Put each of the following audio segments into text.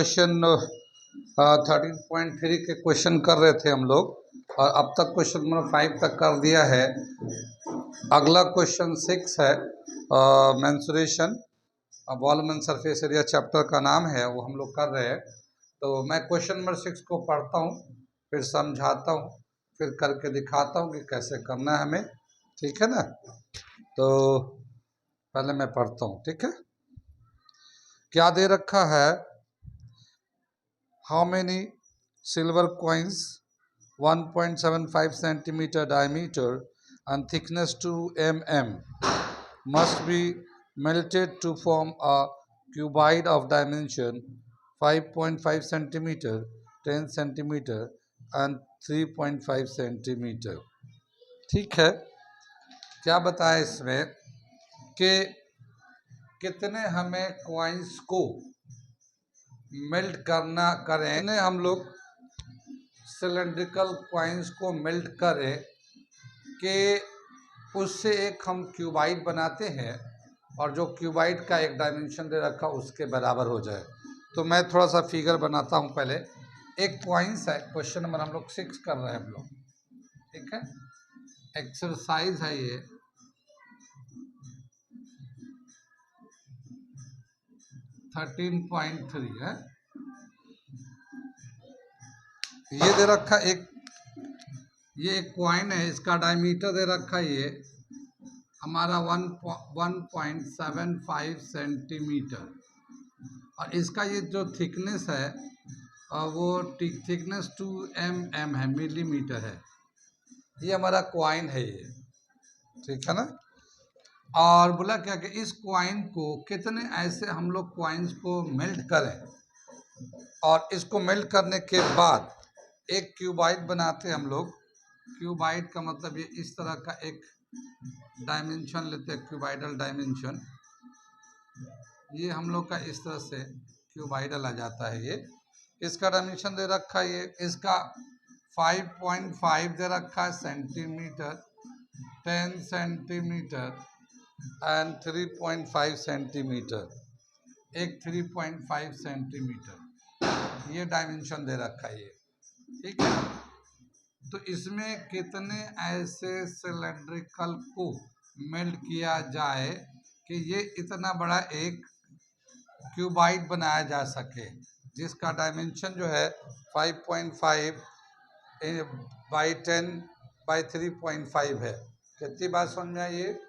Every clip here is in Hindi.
क्वेश्चन 13.3 के क्वेश्चन कर रहे थे हम लोग और अब तक क्वेश्चन नंबर 5 तक कर दिया है। अगला क्वेश्चन 6 है mensuration volume and surface area chapter का नाम है, वो हम लोग कर रहे हैं। तो मैं क्वेश्चन नंबर 6 को पढ़ता हूँ, फिर समझाता हूँ, फिर करके दिखाता हूँ कि कैसे करना है हमें, ठीक है ना। तो पहले मैं पढ़ता हूँ, ठीक है। क्या दे रखा है, how many silver coins 1.75 centimeter diameter and thickness 2 mm must be melted to form a cuboid of dimension 5.5 centimeter, 10 centimeter and 3.5 centimeter। ठीक है। क्या बताया इसमें कि कितने हमें कॉइन्स को मेल्ट करना करें, हम लोग सिलेंड्रिकल कॉइन्स को मेल्ट करें कि उससे एक हम क्यूबाइड बनाते हैं और जो क्यूबाइड का एक डायमेंशन दे रखा उसके बराबर हो जाए। तो मैं थोड़ा सा फिगर बनाता हूं। पहले एक कॉइन्स है, क्वेश्चन नंबर हम लोग 6 कर रहे हैं हम लोग, ठीक है। एक्सरसाइज है ये, थर्टीन 13.3 है। ये दे रखा एक, ये एक कॉइन है, इसका डायमीटर दे रखा ये हमारा 1.75 सेंटीमीटर और इसका ये जो थिकनेस है वो थिकनेस 2 mm है, मिलीमीटर है। ये हमारा कॉइन है ये, ठीक है ना। और बोला क्या कि इस कॉइन को कितने ऐसे हम लोग कॉइन्स को मेल्ट करें और इसको मेल्ट करने के बाद एक क्यूबाइड बनाते हैं हम लोग। क्यूबाइड का मतलब ये इस तरह का एक डायमेंशन लेते हैं, क्यूबाइडल डायमेंशन। ये हम लोग का इस तरह से क्यूबाइडल आ जाता है। ये इसका डायमेंशन दे रखा है, ये इसका 5.5 दे रखा है सेंटीमीटर, 10 सेंटीमीटर एंड 3.5 सेंटीमीटर, एक 3.5 सेंटीमीटर ये डायमेंशन दे रखा है ये, ठीक है। तो इसमें कितने ऐसे सिलेंड्रिकल को मेल्ट किया जाए कि ये इतना बड़ा एक क्यूबाइड बनाया जा सके, जिसका डायमेंशन जो है 5.5 बाई 10 बाई 3.5 है। कितनी बात समझ में आई? ये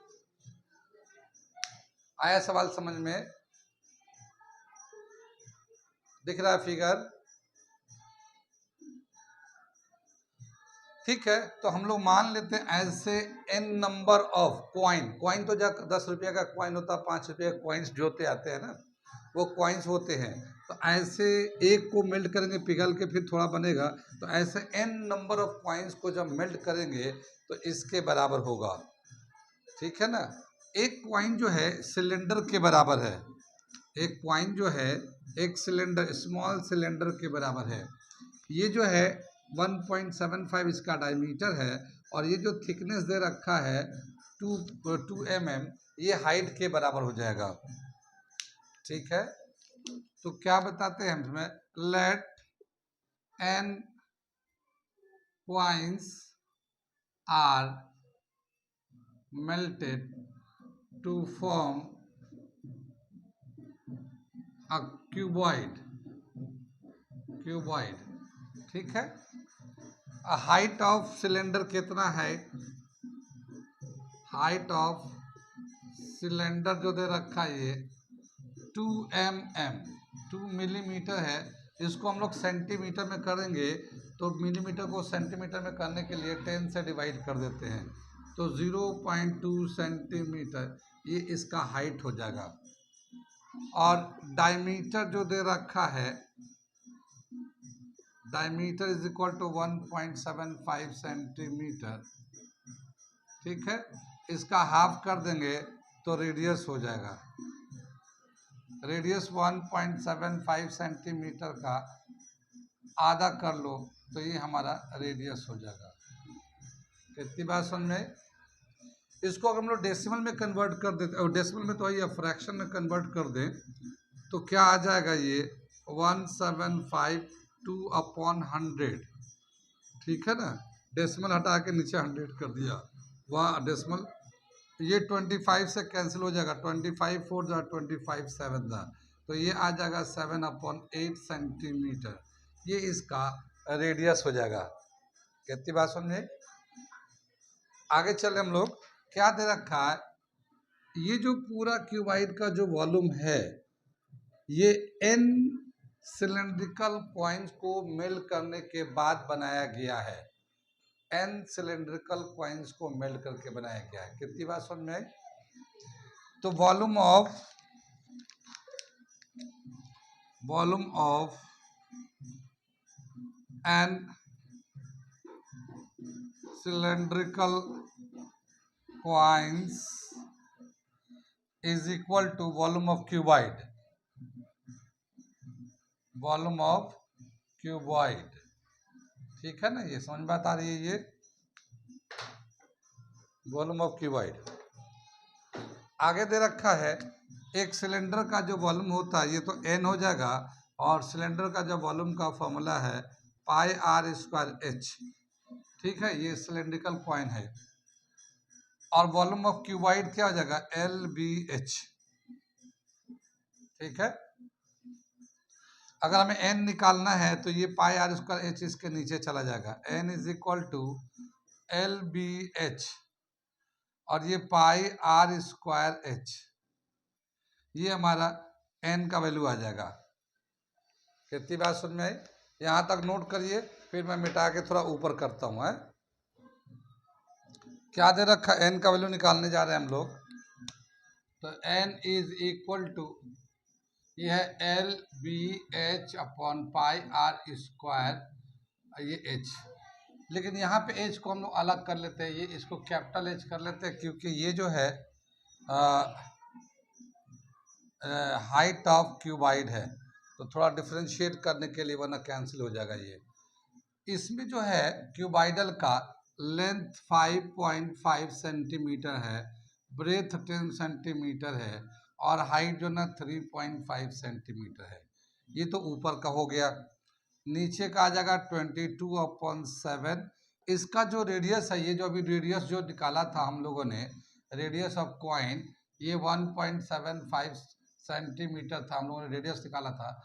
आया सवाल समझ में? दिख रहा है फिगर? ठीक है। तो हम लोग मान लेते हैं ऐसे n नंबर ऑफ कॉइन तो जब 10 रुपये का कॉइन होता है, 5 रुपये का कॉइन्स जोते आते हैं ना, वो कॉइन्स होते हैं। तो ऐसे एक को मेल्ट करेंगे, पिघल के फिर थोड़ा बनेगा, तो ऐसे n नंबर ऑफ कॉइन्स को जब मेल्ट करेंगे तो इसके बराबर होगा, ठीक है ना। एक कॉइन जो है सिलेंडर के बराबर है, एक कॉइन जो है एक सिलेंडर, स्मॉल सिलेंडर के बराबर है। ये जो है 1.75 इसका डायमीटर है और ये जो थिकनेस दे रखा है 2 mm, ये हाइट के बराबर हो जाएगा, ठीक है। तो क्या बताते हैं इसमें, late n coins are melted to form a cuboid, ठीक है। हाइट ऑफ सिलेंडर कितना है, हाइट ऑफ सिलेंडर जो दे रखा है ये 2 mm, 2 मिलीमीटर है। इसको हम लोग सेंटीमीटर में करेंगे तो मिलीमीटर को सेंटीमीटर में करने के लिए 10 से डिवाइड कर देते हैं, तो 0.2 सेंटीमीटर ये इसका हाइट हो जाएगा। और डायमीटर जो दे रखा है, diameter is equal to 1.75 centimetre, ठीक है। इसका हाफ कर देंगे तो रेडियस हो जाएगा, रेडियस 1.75 सेंटीमीटर का आधा कर लो तो ये हमारा रेडियस हो जाएगा। कितनी बात समझ में? इसको अगर हम लोग डेसिमल में कन्वर्ट कर देते, और डेसिमल में तो ये फ्रैक्शन में कन्वर्ट कर दें तो क्या आ जाएगा, ये 1752/100, ठीक है ना। डेसिमल हटा के नीचे 100 कर दिया, वहाँ डेसिमल। ये 25 से कैंसिल हो जाएगा, 25 4 जा 25 7 जा, तो ये आ जाएगा 7/8 सेंटीमीटर। ये इसका रेडियस हो जाएगा। कितनी बात समझे। आगे चले हम लोग, क्या दे रखा है, ये जो पूरा क्यूबाइड का जो वॉल्यूम है, ये n सिलेंड्रिकल कॉइन्स को मेल्ट करने के बाद बनाया गया है। n सिलेंड्रिकल कॉइन्स को मेल्ट करके बनाया गया है। कितनी बात समझ में आई। तो volume of n cylindrical coins is equal to volume of cuboid, ठीक है ना। ये समझ में बात आ रही है। ये वॉल्यूम ऑफ क्यूबॉइड आगे दे रखा है। एक सिलेंडर का जो वॉल्यूम होता है, ये तो n हो जाएगा, और सिलेंडर का जो वॉल्यूम का फॉर्मूला है πr²h, ठीक है। ये सिलेंड्रिकल कॉइन है। और वॉल्यूम ऑफ क्यूबॉइड क्या हो जाएगा, LBH, ठीक है। अगर हमें n निकालना है तो ये πr²h इसके नीचे चला जाएगा, n is equal to LBH, और ये πr²h, ये हमारा n का वैल्यू आ जाएगा। कितनी बात समझ में आई। यहाँ तक नोट करिए, फिर मैं मिटा के थोड़ा ऊपर करता हूँ। है क्या दे रखा, n का वैल्यू निकालने जा रहे हैं हम लोग। तो n इज इक्वल टू, ये है LBH/πr², ये h। लेकिन यहाँ पे h को हम लोग अलग कर लेते हैं, ये इसको कैपिटल H कर लेते हैं, क्योंकि ये जो है हाइट ऑफ क्यूबाइड है, तो थोड़ा डिफ्रेंशिएट करने के लिए, वरना कैंसिल हो जाएगा ये। इसमें जो है क्यूबाइडल का लेंथ 5.5 सेंटीमीटर है, ब्रेथ 10 सेंटीमीटर है, और हाइट जो ना 3.5 सेंटीमीटर है। ये तो ऊपर का हो गया। नीचे का आ जाएगा 22/7। इसका जो रेडियस है, ये जो अभी रेडियस जो निकाला था हम लोगों ने, रेडियस ऑफ कॉइन, ये 1.75 सेंटीमीटर था, हम लोगों ने रेडियस निकाला था।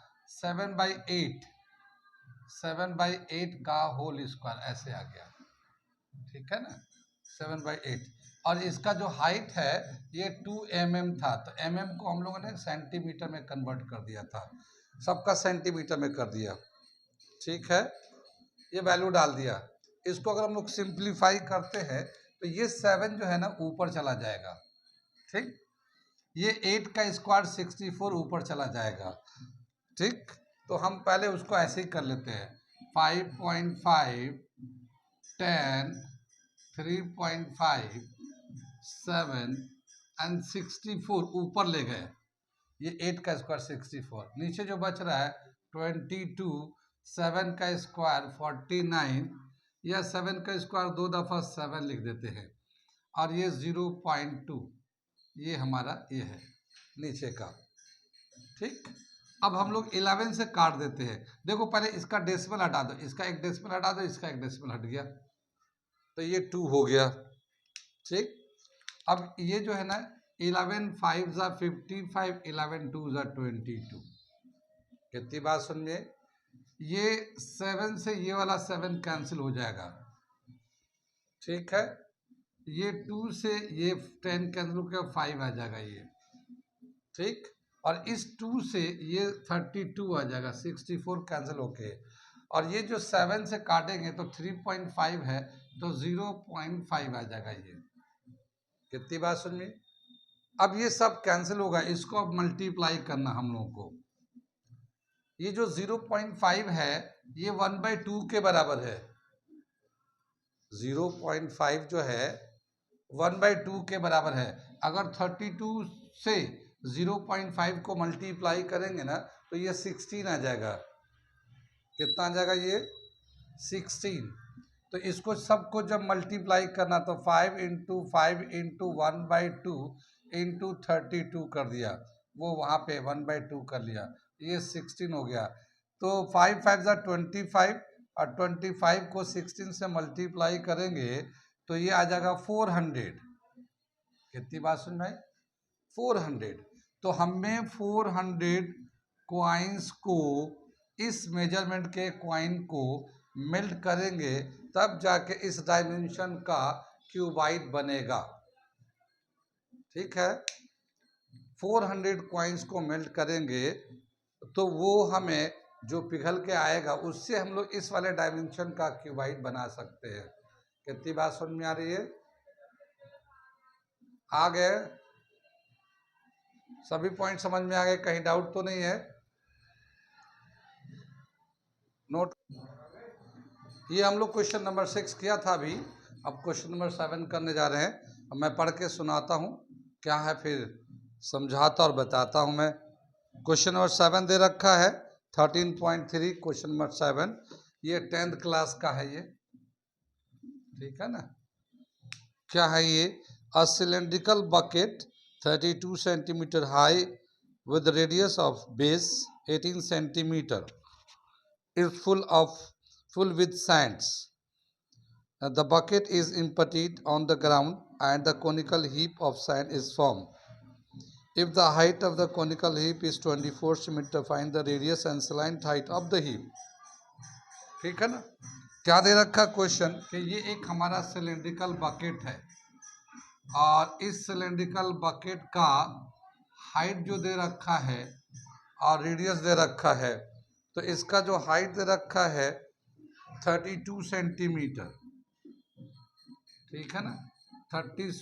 7/8 का होल स्क्वायर ऐसे आ गया, ठीक है ना, 7/8। और इसका जो हाइट है ये 2 mm था, तो mm को हम लोगों ने सेंटीमीटर में कन्वर्ट कर दिया था, सबका सेंटीमीटर में कर दिया, ठीक है। ये वैल्यू डाल दिया। इसको अगर हम लोग सिंप्लीफाई करते हैं तो ये 7 जो है ना ऊपर चला जाएगा, ठीक। ये 8 का स्क्वायर 64 ऊपर चला जाएगा, ठीक। तो हम पहले उसको ऐसे ही कर लेते हैं, 5.5 10 3.5 7 एंड 64 ऊपर ले गए। ये 8 का स्क्वायर 64, नीचे जो बच रहा है 22, 7 का स्क्वायर 49, या 7 का स्क्वायर 2 दफ़ा 7 लिख देते हैं, और ये 0.2, ये हमारा ये है नीचे का, ठीक। अब हम लोग 11 से काट देते हैं। देखो पहले इसका डेसिमल हटा दो, इसका एक डेसिमल हटा दो, इसका एक डेसिमल हट गया, तो ये 2 हो गया, ठीक। अब ये जो है ना 11 5 जा 55, 11 2 जा 22। कितनी बात सुनिए। ये 7 से ये वाला 7 कैंसिल हो जाएगा, ठीक है। ये 2 से ये 10 कैंसिल होकर 5 आ जाएगा ये, ठीक। और इस 2 से ये 32 आ जाएगा, 64 कैंसिल होके। और ये जो 7 से काटेंगे तो 3.5 है, तो 0.5 आ जाएगा ये। कितनी बात सुन में। अब ये सब कैंसिल होगा, इसको अब मल्टीप्लाई करना हम लोगों को। ये जो 0.5 है ये 1/2 के बराबर है। 0.5 जो है 1/2 के बराबर है। अगर 32 से 0.5 को मल्टीप्लाई करेंगे ना तो ये 16 आ जाएगा। कितना आ जाएगा ये 16। तो इसको सबको जब मल्टीप्लाई करना तो 5 × 5 × 1/2 × 32 कर दिया, वो वहाँ पे 1/2 कर लिया, ये 16 हो गया। तो 5 5 ज़ा 25 और 25 को 16 से मल्टीप्लाई करेंगे तो ये आ जाएगा 400। कितनी बात सुन भाई? 400। तो हमें 400 क्वाइंस को, इस मेजरमेंट के क्वाइन को मेल्ट करेंगे तब जाके इस डायमेंशन का क्यूबाइट बनेगा। ठीक है, 400 क्वाइंस को मेल्ट करेंगे तो वो हमें जो पिघल के आएगा उससे हम लोग इस वाले डायमेंशन का क्यूबाइट बना सकते हैं। कितनी बात समझ में आ रही है? आ गए? सभी पॉइंट समझ में आ गए? कहीं डाउट तो नहीं है? नोट। ये हम लोग क्वेश्चन नंबर 6 किया था अभी, अब क्वेश्चन नंबर 7 करने जा रहे हैं। अब मैं पढ़ के सुनाता हूँ क्या है, फिर समझाता और बताता हूँ मैं। क्वेश्चन नंबर 7 दे रखा है 13.3, क्वेश्चन नंबर 7। ये 10th क्लास का है ये, ठीक है ना। क्या है ये? A cylindrical bucket 32 centimetre high with radius of base 18 centimeter is full with sands. The bucket is emptied on the ground and the conical heap of sand is formed. If the height of the conical heap is 24 centimeter, find the radius and slant height of the heap. ठीक है ना। क्या दे रखा क्वेश्चन कि ये एक हमारा सिलेंड्रिकल बकेट है और इस सिलेंड्रिकल बकेट का हाइट जो दे रखा है और रेडियस दे रखा है। तो इसका जो हाइट दे रखा है 32 सेंटीमीटर, ठीक है ना। 32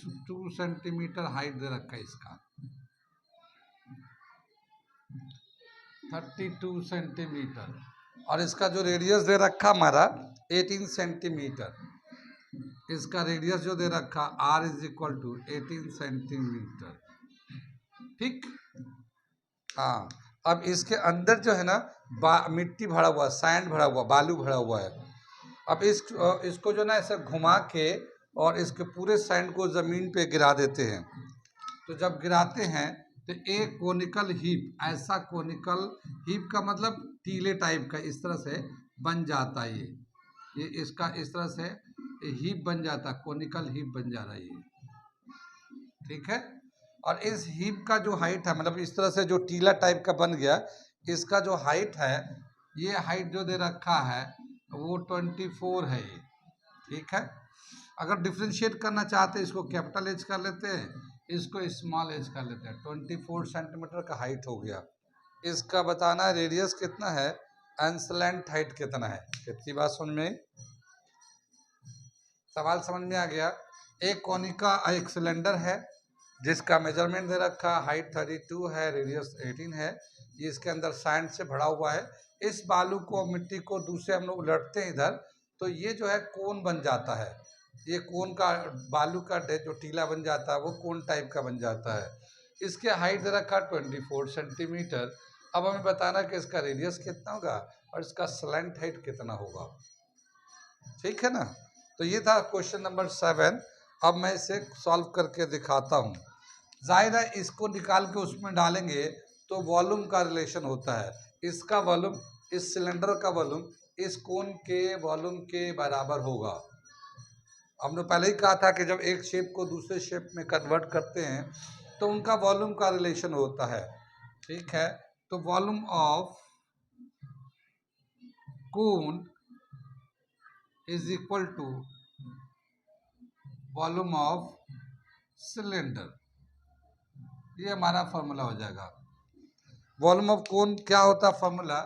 सेंटीमीटर हाइट दे रखा है इसका, 32 सेंटीमीटर। और इसका जो रेडियस दे रखा हमारा 18 सेंटीमीटर, इसका रेडियस जो दे रखा r is equal to 18 centimetre. ठीक, हाँ। अब इसके अंदर जो है ना मिट्टी भरा हुआ, सैंड भरा हुआ, बालू भरा हुआ है। अब इसको जो ना ऐसे घुमा के और इसके पूरे सैंड को ज़मीन पे गिरा देते हैं। तो जब गिराते हैं तो एक कोनिकल हीप, ऐसा कोनिकल हीप का मतलब टीले टाइप का इस तरह से बन जाता है। ये इसका इस तरह से हीप बन जाता, कोनिकल हीप बन जा रहा है ये, ठीक है। और इस हीप का जो हाइट है, मतलब इस तरह से जो टीला टाइप का बन गया, इसका जो हाइट है, ये हाइट जो दे रखा है वो 24 है ये, ठीक है। अगर डिफ्रेंशिएट करना चाहते हैं इसको कैपिटल एच कर लेते हैं, इसको स्मॉल एच कर लेते हैं। 24 सेंटीमीटर का हाइट हो गया। इसका बताना है रेडियस कितना है एंड स्लैंट हाइट कितना है। कितनी बात समझ में? सवाल समझ में आ गया। एक कोनिका एक सिलेंडर है जिसका मेजरमेंट दे रखा, हाइट 32 है, रेडियस 18 है। ये इसके अंदर सैंड से भरा हुआ है। इस बालू को, मिट्टी को दूसरे हम लोग उलटते हैं इधर, तो ये जो है कोन बन जाता है। ये कोन का, बालू का जो टीला बन जाता है वो कोन टाइप का बन जाता है। इसके हाइट दे रखा 24 सेंटीमीटर। अब हमें बताना कि इसका रेडियस कितना होगा और इसका स्लैंट हाइट कितना होगा, ठीक है ना। तो ये था क्वेश्चन नंबर 7। अब मैं इसे सॉल्व करके दिखाता हूँ। जाहिर है इसको निकाल के उसमें डालेंगे तो वॉल्यूम का रिलेशन होता है। इसका वॉल्यूम, इस सिलेंडर का वॉल्यूम इस कोन के वॉल्यूम के बराबर होगा। हमने पहले ही कहा था कि जब एक शेप को दूसरे शेप में कन्वर्ट करते हैं तो उनका वॉल्यूम का रिलेशन होता है, ठीक है। तो volume of cone is equal to volume of cylinder, ये हमारा फॉर्मूला हो जाएगा। वॉल्यूम ऑफ कोन क्या होता है formula?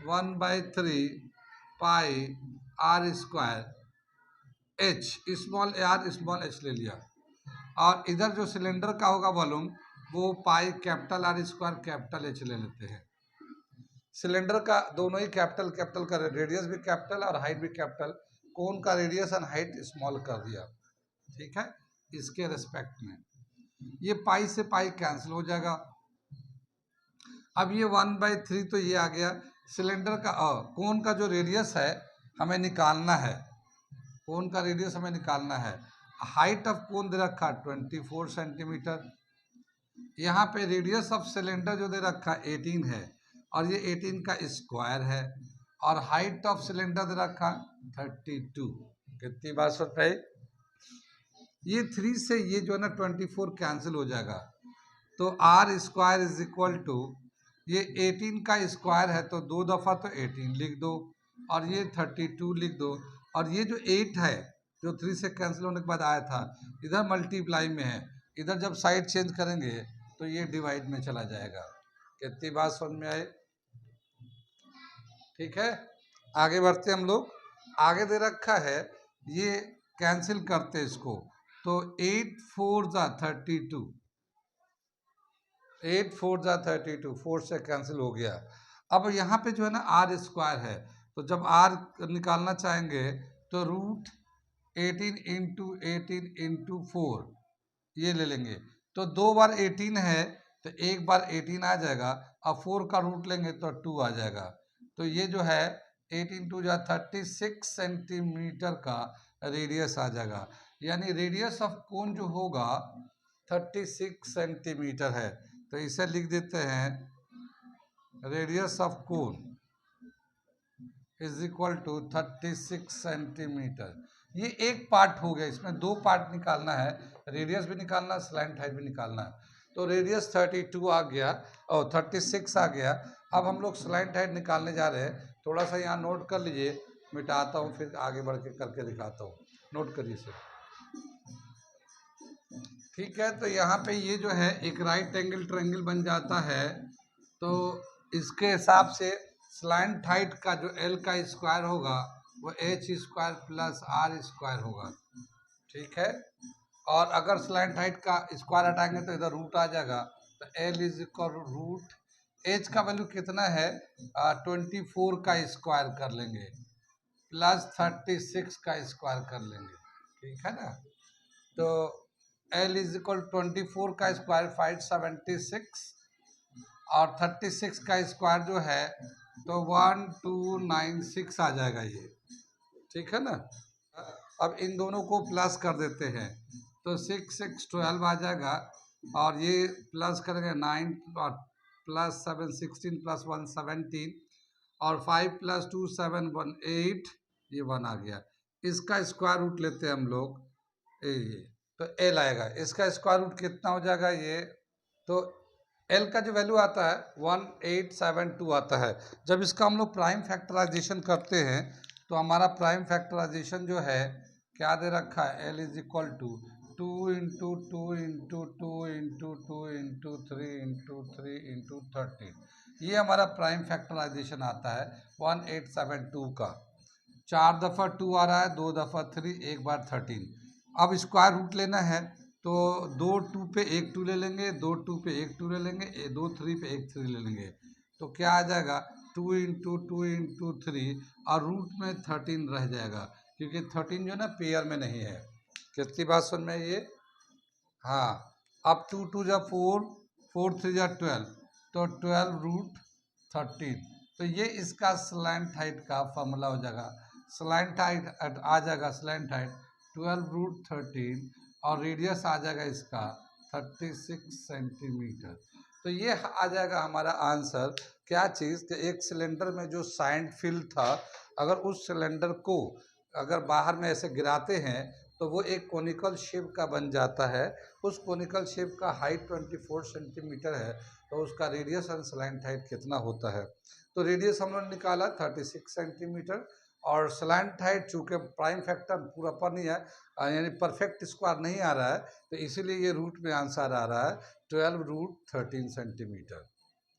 1/3 pi r square h, small R small h ले लिया। और इधर जो सिलेंडर का होगा वॉल्यूम वो pi capital R square capital H ले लेते हैं। सिलेंडर का दोनों ही कैपिटल कैपिटल का, रेडियस भी कैपिटल और हाइट भी कैपिटल। कोन का रेडियस और हाइट स्मॉल कर दिया, ठीक है, इसके रेस्पेक्ट में। ये पाई से पाई कैंसिल हो जाएगा। अब ये 1/3 तो ये आ गया। सिलेंडर का कोन का जो रेडियस है हमें निकालना है, कोन का रेडियस हमें निकालना है। हाइट ऑफ कोन दे रखा 24 सेंटीमीटर। यहाँ पे रेडियस ऑफ सिलेंडर जो दे रखा है 18 है, और ये 18 का स्क्वायर है, और हाइट ऑफ सिलेंडर दे रखा 32। कितनी बार सुन रहे? ये 3 से ये जो है ना 24 कैंसिल हो जाएगा, तो R square is equal to, ये 18 का स्क्वायर है तो 2 दफ़ा तो 18 लिख दो, और ये 32 लिख दो, और ये जो 8 है जो 3 से कैंसिल होने के बाद आया था, इधर मल्टीप्लाई में है, इधर जब साइड चेंज करेंगे तो ये डिवाइड में चला जाएगा। कितनी बात समझ में आए? ठीक है, आगे बढ़ते हम लोग। आगे दे रखा है, ये कैंसिल करते इसको, तो 8 4 जा 32, 8 4 जा 32, 4 से कैंसिल हो गया। अब यहाँ पे जो है ना आर स्क्वायर है, तो जब आर निकालना चाहेंगे तो रूट 18 इंटू 18 इंटू 4 ये ले लेंगे, तो 2 बार 18 है तो एक बार 18 आ जाएगा, अब 4 का रूट लेंगे तो 2 आ जाएगा, तो ये जो है 8 इंटू जा 36 सेंटीमीटर का रेडियस आ जाएगा। यानी रेडियस ऑफ कोन जो होगा 36 सेंटीमीटर है, तो इसे लिख देते हैं radius of cone is equal to 36 centimetre. ये एक पार्ट हो गया, इसमें 2 पार्ट निकालना है, रेडियस भी निकालना है, स्लैंट हाइट भी निकालना है। तो रेडियस 32 आ गया और 36 आ गया। अब हम लोग स्लैंट हाइट निकालने जा रहे हैं, थोड़ा सा यहाँ नोट कर लीजिए, मिटाता हूँ फिर आगे बढ़ के करके दिखाता हूँ, नोट करिए इसे। ठीक है, तो यहाँ पे ये जो है एक राइट एंगल ट्रायंगल बन जाता है, तो इसके हिसाब से स्लैंट हाइट का जो एल का स्क्वायर होगा वो H square plus R square होगा। ठीक है, और अगर स्लैंट हाइट का स्क्वायर हटाएंगे तो इधर रूट आ जाएगा, तो L is equal root, H का वैल्यू कितना है 24 का स्क्वायर कर लेंगे प्लस 36 का स्क्वायर कर लेंगे। ठीक है ना, तो एल इज इक्वल 24 का स्क्वायर 576, और 36 का स्क्वायर जो है तो 1296 आ जाएगा ये। ठीक है ना, अब इन दोनों को प्लस कर देते हैं, तो 6 6 12 आ जाएगा, और ये प्लस करेंगे 9 और प्लस 7 16 प्लस 1 17, और 5 प्लस 2 7 1 8, ये 1 आ गया। इसका स्क्वायर रूट लेते हैं हम लोग, ये तो एल आएगा, इसका स्क्वायर रूट कितना हो जाएगा ये, तो एल का जो वैल्यू आता है 1872 आता है। जब इसका हम लोग प्राइम फैक्टराइजेशन करते हैं तो हमारा प्राइम फैक्टराइजेशन जो है क्या दे रखा है, L is equal to 2 into 2 into 2 into 2 into 3 into 3 into 13, ये हमारा प्राइम फैक्टराइजेशन आता है 1872 का। 4 दफ़ा 2 आ रहा है, 2 दफ़ा 3, एक बार 13। अब स्क्वायर रूट लेना है, तो 2 2 पे एक 2 ले लेंगे, 2 2 पे एक 2 ले लेंगे, 2 3 पे एक 3 ले लेंगे, तो क्या आ जाएगा 2 इंटू 2 इंटू 3, और रूट में 13 रह जाएगा, क्योंकि 13 जो है ना पेयर में नहीं है। कितनी बात सुन में ये? हाँ, अब 2 2 जा 4, 4 3 जा 12, तो 12 रूट 13, तो ये इसका स्लैंट हाइट का फॉर्मूला हो जाएगा। स्लैंट हाइट आ जाएगा, स्लैंट हाइट 12 रूट 13, और रेडियस आ जाएगा इसका 36 सेंटीमीटर। तो ये आ जाएगा हमारा आंसर। क्या चीज़ कि एक सिलेंडर में जो सैंड फिल था, अगर उस सिलेंडर को अगर बाहर में ऐसे गिराते हैं तो वो एक कोनिकल शेप का बन जाता है। उस कोनिकल शेप का हाइट 24 सेंटीमीटर है, तो उसका रेडियस और स्लैंट हाइट कितना होता है, तो रेडियस हम लोगों ने निकाला 36 सेंटीमीटर, और स्लैंट हाइट चूँकि प्राइम फैक्टर पूरा पर नहीं है, यानी परफेक्ट स्क्वायर नहीं आ रहा है, तो इसीलिए ये रूट में आंसर आ रहा है 12 रूट 13 सेंटीमीटर।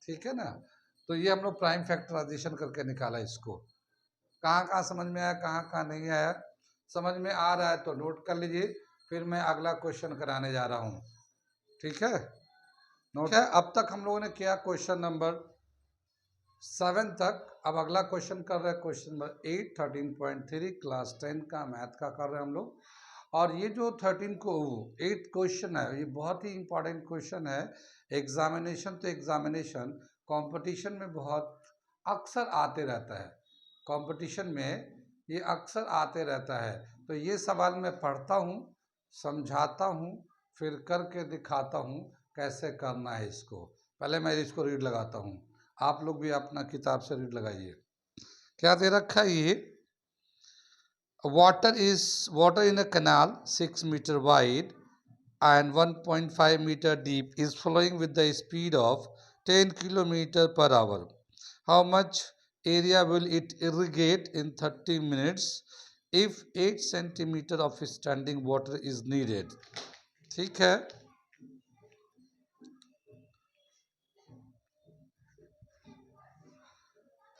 ठीक है ना, तो ये हम लोग प्राइम फैक्टराइजेशन करके निकाला इसको। कहाँ कहाँ समझ में आया, कहाँ कहाँ नहीं आया? समझ में आ रहा है तो नोट कर लीजिए, फिर मैं अगला क्वेश्चन कराने जा रहा हूँ। ठीक है, नोट है। अब तक हम लोगों ने किया क्वेश्चन नंबर 7 तक। अब अगला क्वेश्चन कर रहे हैं क्वेश्चन नंबर 8, 13.3 क्लास 10 का मैथ का कर रहे हैं हम लोग। और ये जो 8 क्वेश्चन है, ये बहुत ही इंपॉर्टेंट क्वेश्चन है। एग्जामिनेशन तो एग्जामिनेशन, कंपटीशन में बहुत अक्सर आते रहता है, कंपटीशन में ये अक्सर आते रहता है। तो ये सवाल मैं पढ़ता हूँ, समझाता हूँ, फिर करके दिखाता हूँ, कैसे करना है इसको। पहले मैं इसको रीड लगाता हूँ, आप लोग भी अपना किताब से रीड लगाइए। क्या दे रखा है ये, water in a canal 6 meter wide and 1.5 meter deep is flowing with the speed of 10 kilometer per hour. How much area will it irrigate in 30 minutes if 8 centimeter of standing water is needed? ठीक है,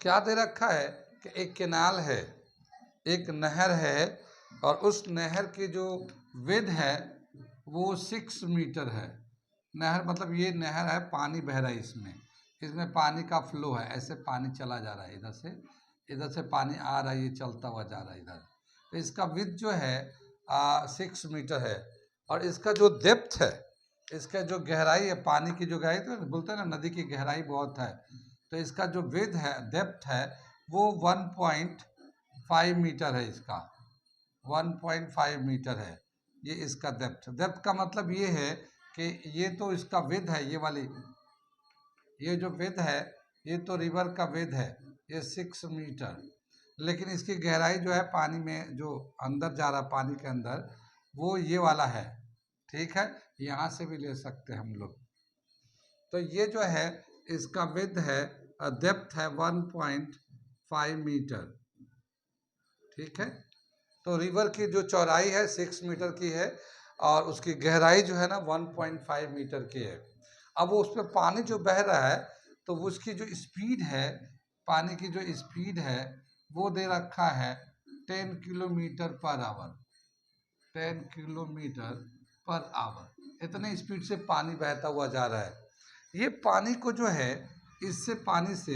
क्या दे रखा है कि एक केनाल है, एक नहर है, और उस नहर की जो विड्थ है वो 6 मीटर है। नहर मतलब ये नहर है, पानी बह रहा है इसमें, इसमें पानी का फ्लो है, ऐसे पानी चला जा रहा है, इधर से पानी आ रहा है, ये चलता हुआ जा रहा है इधर। तो इसका विड्थ जो है 6 मीटर है, और इसका जो डेप्थ है, इसका जो गहराई है, पानी की जो गहराई, तो बोलते हैं ना नदी की गहराई बहुत है, तो इसका जो विड्थ है, डेप्थ है, वो 1.5 मीटर है। इसका 1.5 मीटर है, ये इसका डेप्थ का मतलब ये है कि ये तो इसका विड्थ है, ये वाली, ये जो विड्थ है, ये तो रिवर का विड्थ है, ये 6 मीटर, लेकिन इसकी गहराई जो है पानी में जो अंदर जा रहा पानी के अंदर, वो ये वाला है। ठीक है, यहाँ से भी ले सकते हैं हम लोग। तो ये जो है इसका विड्थ है, डेप्थ है 1.5 मीटर। ठीक है, तो रिवर की जो चौड़ाई है 6 मीटर की है, और उसकी गहराई जो है ना 1.5 मीटर की है। अब वो उस पर पानी जो बह रहा है, तो उसकी जो स्पीड है, पानी की जो स्पीड है, वो दे रखा है 10 kilometre per hour. 10 kilometre per hour, इतने स्पीड से पानी बहता हुआ जा रहा है। ये पानी को जो है, इससे पानी से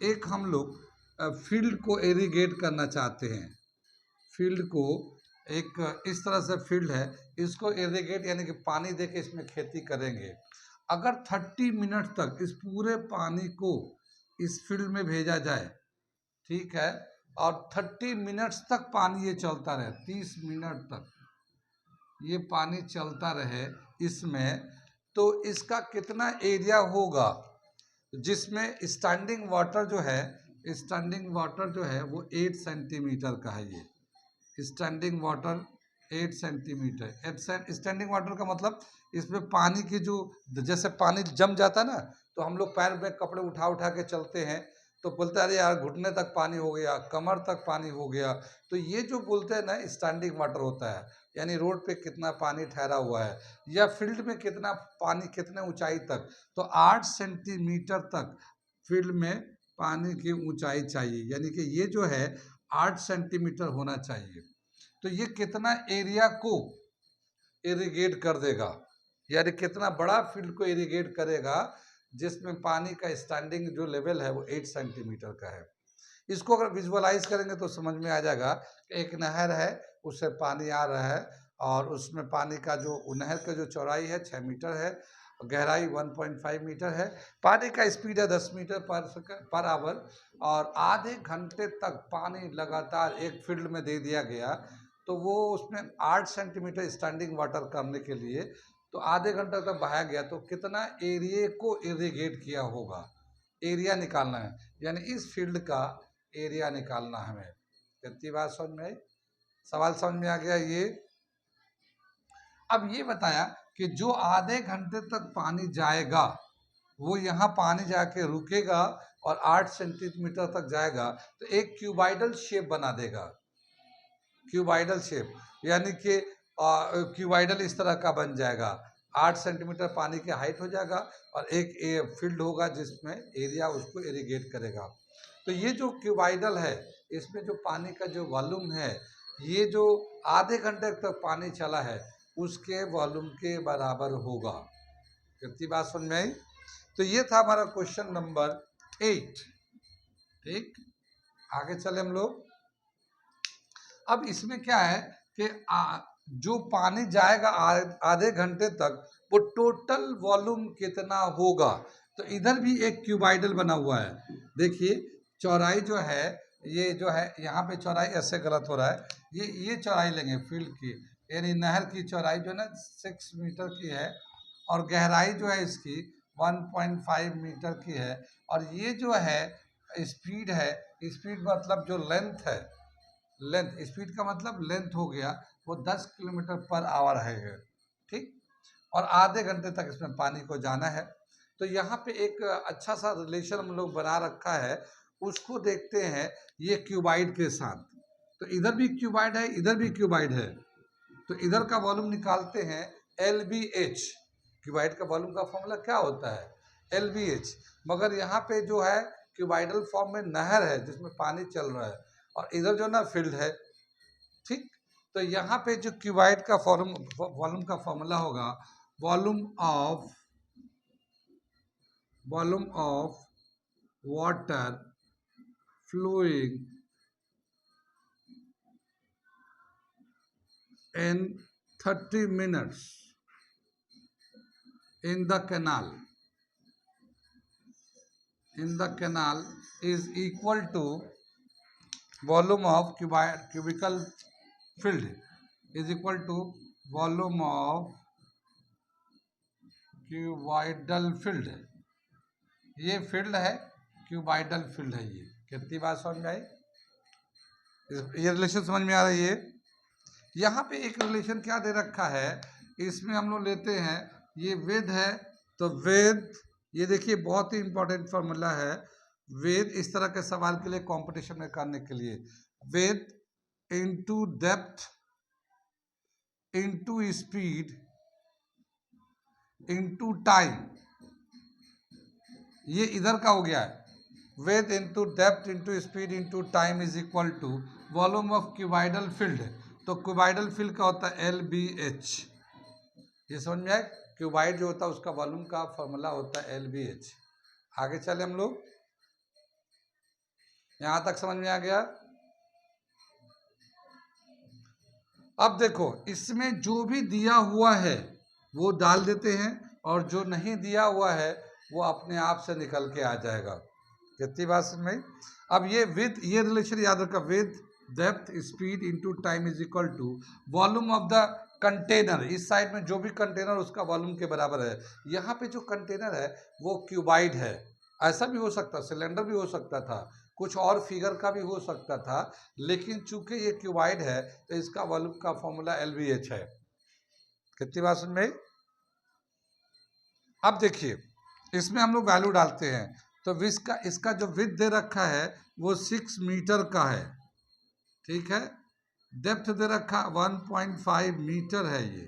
एक हम लोग फील्ड को इरिगेट करना चाहते हैं। फील्ड को एक इस तरह से फील्ड है, इसको इरिगेट यानी कि पानी दे के इसमें खेती करेंगे। अगर 30 मिनट तक इस पूरे पानी को इस फील्ड में भेजा जाए, ठीक है, और 30 मिनट्स तक पानी ये चलता रहे, 30 मिनट तक ये पानी चलता रहे इसमें, तो इसका कितना एरिया होगा जिसमें स्टैंडिंग वाटर जो है, स्टैंडिंग वाटर जो है वो 8 सेंटीमीटर का है। ये standing water 8 centimetre. Standing water का मतलब इसमें पानी की जो, जैसे पानी जम जाता है ना, तो हम लोग पैर में कपड़े उठा उठा के चलते हैं, तो बोलते हैं अरे यार घुटने तक पानी हो गया, कमर तक पानी हो गया। तो ये जो बोलते हैं ना स्टैंडिंग वाटर होता है, यानी रोड पे कितना पानी ठहरा हुआ है, या फील्ड में कितना पानी, कितने ऊंचाई तक, तो 8 सेंटीमीटर तक फील्ड में पानी की ऊंचाई चाहिए, यानी कि ये जो है 8 सेंटीमीटर होना चाहिए। तो ये कितना एरिया को इरिगेट कर देगा, यानी कितना बड़ा फील्ड को इरिगेट करेगा, जिसमें पानी का स्टैंडिंग जो लेवल है वो 8 सेंटीमीटर का है। इसको अगर विजुअलाइज करेंगे तो समझ में आ जाएगा कि एक नहर है, उससे पानी आ रहा है, और उसमें पानी का जो नहर का जो चौड़ाई है 6 मीटर है, गहराई 1.5 मीटर है, पानी का स्पीड है 10 मीटर पर आवर, और आधे घंटे तक पानी लगातार एक फील्ड में दे दिया गया, तो वो उसमें 8 सेंटीमीटर स्टैंडिंग वाटर करने के लिए तो आधे घंटे तक बहाया गया, तो कितना एरिया को इरिगेट किया होगा, एरिया निकालना है, यानी इस फील्ड का एरिया निकालना है हमें। कितनी बात समझ में आई, सवाल समझ में आ गया ये। अब ये बताया कि जो आधे घंटे तक पानी जाएगा, वो यहाँ पानी जाके रुकेगा और 8 सेंटीमीटर तक जाएगा, तो एक क्यूबाइडल शेप बना देगा। क्यूबाइडल शेप यानी कि क्यूबाइडल इस तरह का बन जाएगा, 8 सेंटीमीटर पानी की हाइट हो जाएगा, और एक फील्ड होगा जिसमें एरिया उसको इरिगेट करेगा। तो ये जो क्यूबाइडल है, इसमें जो पानी का जो वॉल्यूम है, ये जो आधे घंटे तक पानी चला है उसके वॉल्यूम के बराबर होगा। कितनी बात समझ में आई। तो ये था हमारा क्वेश्चन नंबर 8। ठीक, आगे चले हम लोग। अब इसमें क्या है कि जो पानी जाएगा आधे घंटे तक, वो टोटल वॉल्यूम कितना होगा। तो इधर भी एक क्यूबाइडल बना हुआ है, देखिए चौड़ाई जो है, ये जो है यहाँ पे चौड़ाई ऐसे गलत हो रहा है, ये चौड़ाई लेंगे फील्ड की, यानी नहर की चौड़ाई जो है ना 6 मीटर की है, और गहराई जो है इसकी 1.5 मीटर की है। और ये जो है स्पीड है, स्पीड मतलब जो लेंथ है, लेंथ स्पीड का मतलब लेंथ हो गया, वो 10 किलोमीटर पर आवर है। ठीक, और आधे घंटे तक इसमें पानी को जाना है। तो यहाँ पे एक अच्छा सा रिलेशन हम लोग बना रखा है, उसको देखते हैं ये क्यूबाइड के साथ। तो इधर भी क्यूबाइड है, इधर भी क्यूबाइड है, तो इधर का वॉल्यूम निकालते हैं LBH। क्यूबाइड का वॉल्यूम का फॉर्मूला क्या होता है LBH। मगर यहाँ पे जो है क्यूबाइडल फॉर्म में नहर है जिसमें पानी चल रहा है, और इधर जो ना फील्ड है। ठीक, तो यहाँ पे जो क्यूबाइड का वॉल्यूम का फॉर्मूला होगा, volume of water flowing in 30 minutes in the canal is equal to volume of cubical filled is equal to volume of cuboidal filled। ये फील्ड है, क्यूबाइडल फील्ड है। ये कितनी बात समझ में आई? ये रिलेशन समझ में आ रही है? यहाँ पे एक रिलेशन क्या दे रखा है, इसमें हम लोग लेते हैं ये वेद है, तो वेद, ये देखिए बहुत ही इंपॉर्टेंट फॉर्मूला है वेद, इस तरह के सवाल के लिए कंपटीशन में करने के लिए, width into depth into speed into time. ये इधर का हो गया है, width into depth into speed into time is equal to volume of cuboidal field. तो क्यूबाइडल फील्ड का होता है LBH। ये समझ में आए? क्यूबाइड जो होता है उसका वॉल्यूम का फॉर्मूला होता है LBH। आगे चले हम लोग, यहां तक समझ में आ गया? अब देखो इसमें जो भी दिया हुआ है वो डाल देते हैं, और जो नहीं दिया हुआ है वो अपने आप से निकल के आ जाएगा। कितनी बात समझ में? अब ये विद, ये रिलेशन याद रखा, width depth speed into time is equal to volume of the container. इस साइड में जो भी कंटेनर उसका वॉल्यूम के बराबर है। यहाँ पे जो कंटेनर है वो क्यूबाइड है, ऐसा भी हो सकता, सिलेंडर भी हो सकता था, कुछ और फिगर का भी हो सकता था, लेकिन चूंकि ये क्यूबाइड है तो इसका वॉल्यूम का फॉर्मूला LBH है। कितनी बात समझ में? अब देखिए इसमें हम लोग वैल्यू डालते हैं, तो इसका जो विड्थ दे रखा है वो 6 मीटर का है। ठीक है, डेप्थ दे रखा 1.5 मीटर है ये।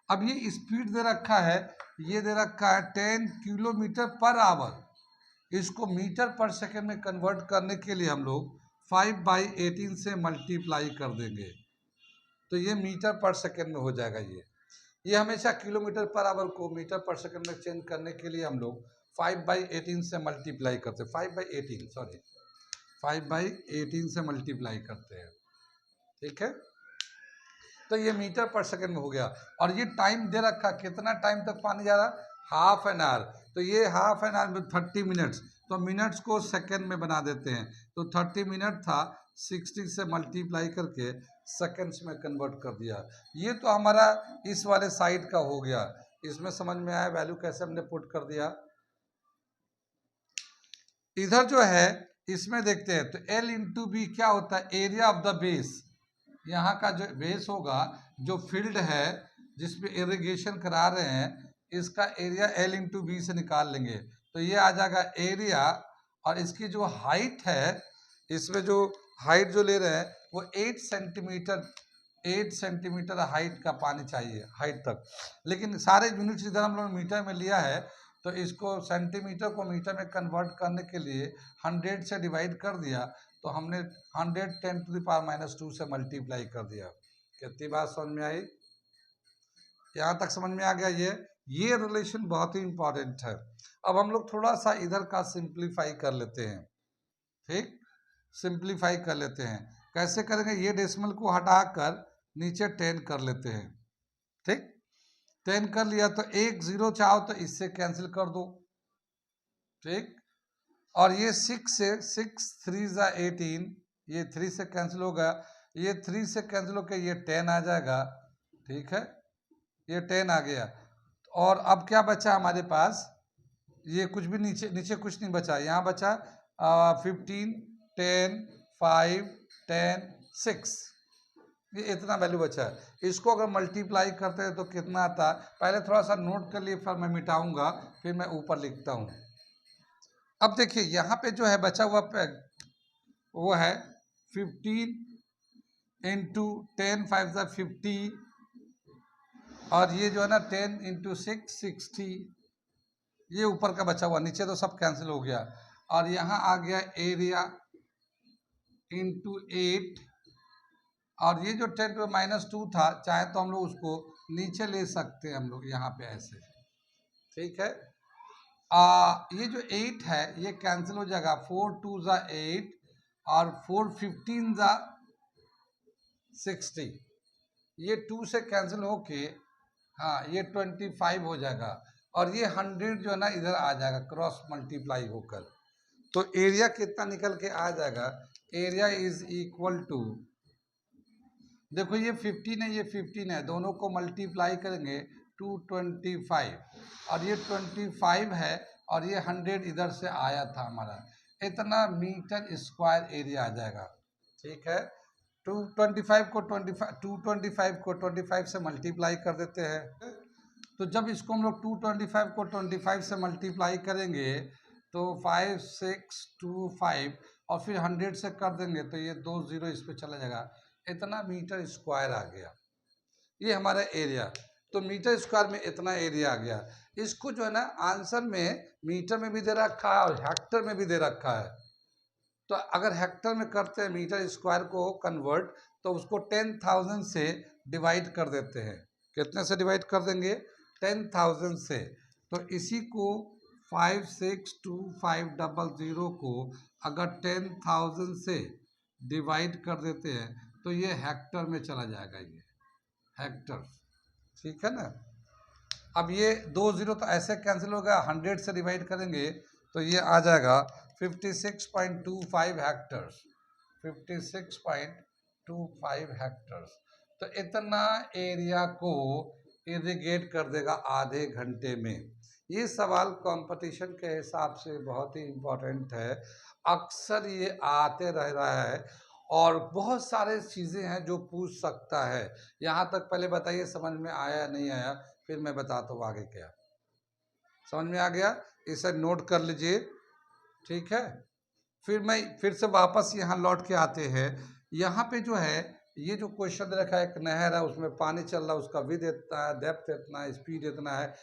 अब ये स्पीड दे रखा है, ये दे रखा है 10 किलोमीटर पर आवर। इसको मीटर पर सेकंड में कन्वर्ट करने के लिए हम लोग 5/18 से मल्टीप्लाई कर देंगे, तो ये मीटर पर सेकंड में हो जाएगा। ये हमेशा किलोमीटर पर आवर को मीटर पर सेकंड में चेंज करने के लिए हम लोग 5/18 से मल्टीप्लाई करते हैं, 5/18 से मल्टीप्लाई करते हैं। ठीक है, तो ये मीटर पर सेकंड में हो गया। और ये टाइम दे रखा, कितना टाइम तक पानी जा रहा, हाफ एन आवर। तो ये हाफ एन आवर में 30 मिनट्स, तो मिनट्स को सेकंड में बना देते हैं, तो 30 मिनट था, 60 से मल्टीप्लाई करके सेकंड्स में कन्वर्ट कर दिया। ये तो हमारा इस वाले साइड का हो गया। इसमें समझ में आया वैल्यू कैसे हमने पुट कर दिया? इधर जो है इसमें देखते हैं, तो L इंटू बी क्या होता है, एरिया ऑफ द बेस। यहाँ का जो बेस होगा, जो फील्ड है जिसमें इरिगेशन करा रहे हैं, इसका एरिया L इंटू बी से निकाल लेंगे, तो ये आ जाएगा एरिया। और इसकी जो हाइट है, इसमें जो हाइट जो ले रहे हैं वो 8 सेंटीमीटर हाइट का पानी चाहिए, हाइट तक। लेकिन सारे यूनिट्स इधर हम लोग मीटर में लिया है, तो इसको सेंटीमीटर को मीटर में कन्वर्ट करने के लिए 100 से डिवाइड कर दिया, तो हमने 100 10⁻⁻² से मल्टीप्लाई कर दिया। कितनी बात समझ में आई? यहाँ तक समझ में आ गया? ये रिलेशन बहुत ही इंपॉर्टेंट है। अब हम लोग थोड़ा सा इधर का सिंप्लीफाई कर लेते हैं। ठीक, सिंप्लीफाई कर लेते हैं। कैसे करेंगे? ये डेसिमल को हटाकर नीचे 10 कर लेते हैं। ठीक, 10 कर लिया, तो 1 0 चाहो तो इससे कैंसिल कर दो। ठीक, और ये 6 से 6 3 18, ये 3 से कैंसिल हो गया, ये 3 से कैंसिल होकर ये 10 आ जाएगा। ठीक है, ये 10 आ गया। और अब क्या बचा हमारे पास, ये कुछ भी नीचे नीचे कुछ नहीं बचा, यहाँ बचा 15, 10, 5, 10, 6, ये इतना वैल्यू बचा है। इसको अगर मल्टीप्लाई करते हैं तो कितना आता है, पहले थोड़ा सा नोट कर लिए, फिर मैं मिटाऊंगा, फिर मैं ऊपर लिखता हूँ। अब देखिए यहाँ पे जो है बचा हुआ वो है 15 इंटू 10 5 50, और ये जो है ना 10 इंटू 6 60, ये ऊपर का बचा हुआ, नीचे तो सब कैंसिल हो गया। और यहाँ आ गया एरिया इंटू 8, और ये जो 10 पे -2 था, चाहे तो हम लोग उसको नीचे ले सकते हैं हम लोग यहाँ पे ऐसे, ठीक है। ये जो 8 है ये कैंसिल हो जाएगा, 4 2 8, और 4 15 60, ये 2 से कैंसिल होके हाँ ये 25 हो जाएगा, और ये 100 जो है ना इधर आ जाएगा क्रॉस मल्टीप्लाई होकर। तो एरिया कितना निकल के आ जाएगा, एरिया इज इक्वल टू, देखो ये 15 है, ये 15 है, दोनों को मल्टीप्लाई करेंगे 225, और ये 25 है, और ये 100 इधर से आया था हमारा, इतना मीटर स्क्वायर एरिया आ जाएगा, ठीक है। 225 को 25 से मल्टीप्लाई कर देते हैं, तो जब इसको हम लोग 225 को 25 से मल्टीप्लाई करेंगे तो 5 6 2 5, और फिर 100 से कर देंगे तो ये 2 0 इस पे चला जाएगा, इतना मीटर स्क्वायर आ गया, ये हमारा एरिया। तो मीटर स्क्वायर में इतना एरिया आ गया। इसको जो है ना आंसर में मीटर में भी दे रखा है और हेक्टर में भी दे रखा है। तो अगर हेक्टर में करते हैं मीटर स्क्वायर को कन्वर्ट, तो उसको 10,000 से डिवाइड कर देते हैं। कितने से डिवाइड कर देंगे, 10,000 से। तो इसी को 562500 को अगर 10,000 से डिवाइड कर देते हैं तो ये हेक्टर में चला जाएगा, ये हेक्टर, ठीक है ना। अब ये 2 0 तो ऐसे कैंसिल हो गया, 100 से डिवाइड करेंगे तो ये आ जाएगा 56.25 हेक्टर्स, 56.25 हेक्टर्स। तो इतना एरिया को इरिगेट कर देगा आधे घंटे में। ये सवाल कंपटीशन के हिसाब से बहुत ही इम्पोर्टेंट है, अक्सर ये आते रह रहा है, और बहुत सारे चीज़ें हैं जो पूछ सकता है। यहाँ तक पहले बताइए समझ में आया नहीं आया, फिर मैं बताता हूँ आगे क्या। समझ में आ गया, इसे नोट कर लीजिए, ठीक है। फिर से वापस यहाँ लौट के आते हैं। यहाँ पे जो है ये जो क्वेश्चन दे रखा है, एक नहर है उसमें पानी चल रहा है, उसका विड्थ इतना है, डेप्थ इतना है, स्पीड इतना है,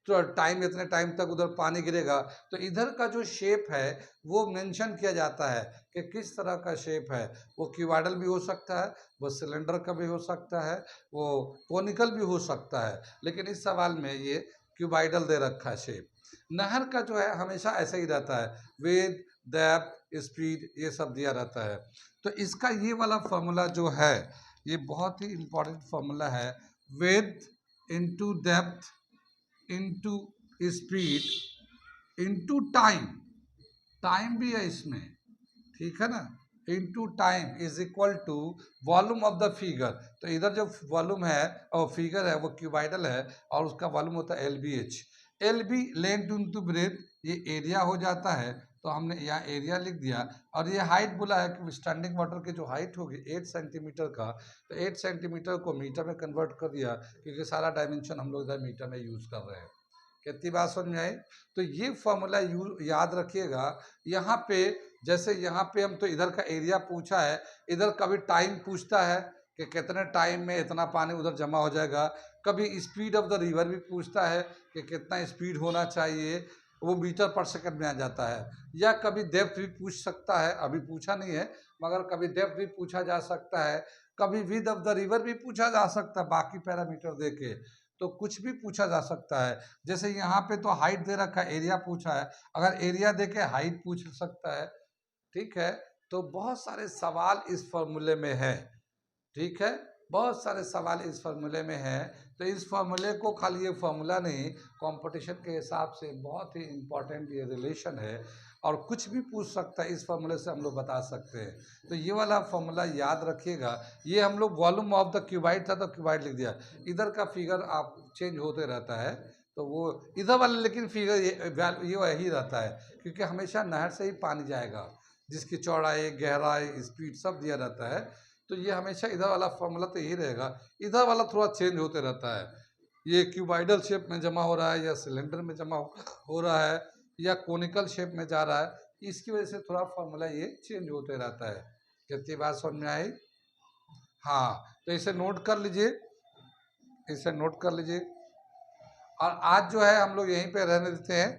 तो टाइम इतने टाइम तक उधर पानी गिरेगा। तो इधर का जो शेप है वो मेंशन किया जाता है कि किस तरह का शेप है। वो क्यूबॉइडल भी हो सकता है, वो सिलेंडर का भी हो सकता है, वो कोनिकल भी हो सकता है, लेकिन इस सवाल में ये क्यूबॉइडल दे रखा है शेप। नहर का जो है हमेशा ऐसा ही रहता है, विड्थ डेप्थ स्पीड ये सब दिया रहता है। तो इसका ये वाला फॉर्मूला जो है ये बहुत ही इम्पोर्टेंट फॉर्मूला है, width into depth into speed into time, time भी है इसमें, ठीक है ना, into time is equal to volume of the figure. तो इधर जो वॉल्यूम है और फिगर है वो क्यूबॉइडल है, और उसका वॉल्यूम होता है LBH। LB length into breadth, ये एरिया हो जाता है, तो हमने यहाँ एरिया लिख दिया। और ये हाइट बोला है कि स्टैंडिंग वाटर की जो हाइट होगी 8 सेंटीमीटर का, तो 8 सेंटीमीटर को मीटर में कन्वर्ट कर दिया, क्योंकि सारा डायमेंशन हम लोग इधर मीटर में यूज़ कर रहे हैं। कितनी बात समझ में आई। तो ये फॉर्मूला याद रखिएगा। यहाँ पे जैसे यहाँ पे हम तो इधर का एरिया पूछा है, इधर कभी टाइम पूछता है कि कितने टाइम में इतना पानी उधर जमा हो जाएगा, कभी स्पीड ऑफ द रिवर भी पूछता है कि कितना स्पीड होना चाहिए, वो मीटर पर सेकंड में आ जाता है, या कभी डेप्थ भी पूछ सकता है, अभी पूछा नहीं है मगर कभी डेप्थ भी पूछा जा सकता है, कभी विड्थ ऑफ द रिवर भी पूछा जा सकता है, बाकी पैरामीटर दे के तो कुछ भी पूछा जा सकता है। जैसे यहाँ पे तो हाइट दे रखा है, एरिया पूछा है, अगर एरिया दे के हाइट पूछ सकता है, ठीक है। तो बहुत सारे सवाल इस फॉर्मूले में है, ठीक है, बहुत सारे सवाल इस फार्मूले में हैं। तो इस फार्मूले को खाली ये फार्मूला नहीं, कंपटीशन के हिसाब से बहुत ही इम्पोर्टेंट ये रिलेशन है, और कुछ भी पूछ सकता है, इस फार्मूले से हम लोग बता सकते हैं। तो ये वाला फार्मूला याद रखिएगा। ये हम लोग वॉल्यूम ऑफ द क्यूबाइड था तो क्यूबाइड लिख दिया, इधर का फिगर आप चेंज होते रहता है, तो वो इधर वाले लेकिन फिगर ये वही रहता है, क्योंकि हमेशा नहर से ही पानी जाएगा, जिसकी चौड़ाई, गहराई, स्पीड सब दिया रहता है। तो ये हमेशा इधर वाला फॉर्मूला तो यही रहेगा। इधर वाला थोड़ा चेंज होते रहता है, ये क्यूबाइडल शेप में जमा हो रहा है या सिलेंडर में जमा हो रहा है या कोनिकल शेप में जा रहा है, इसकी वजह से थोड़ा फॉर्मूला ये चेंज होते रहता है। कितनी बात समझ में आई? हाँ, तो इसे नोट कर लीजिए, इसे नोट कर लीजिए। और आज जो है हम लोग यहीं पे रहने देते हैं।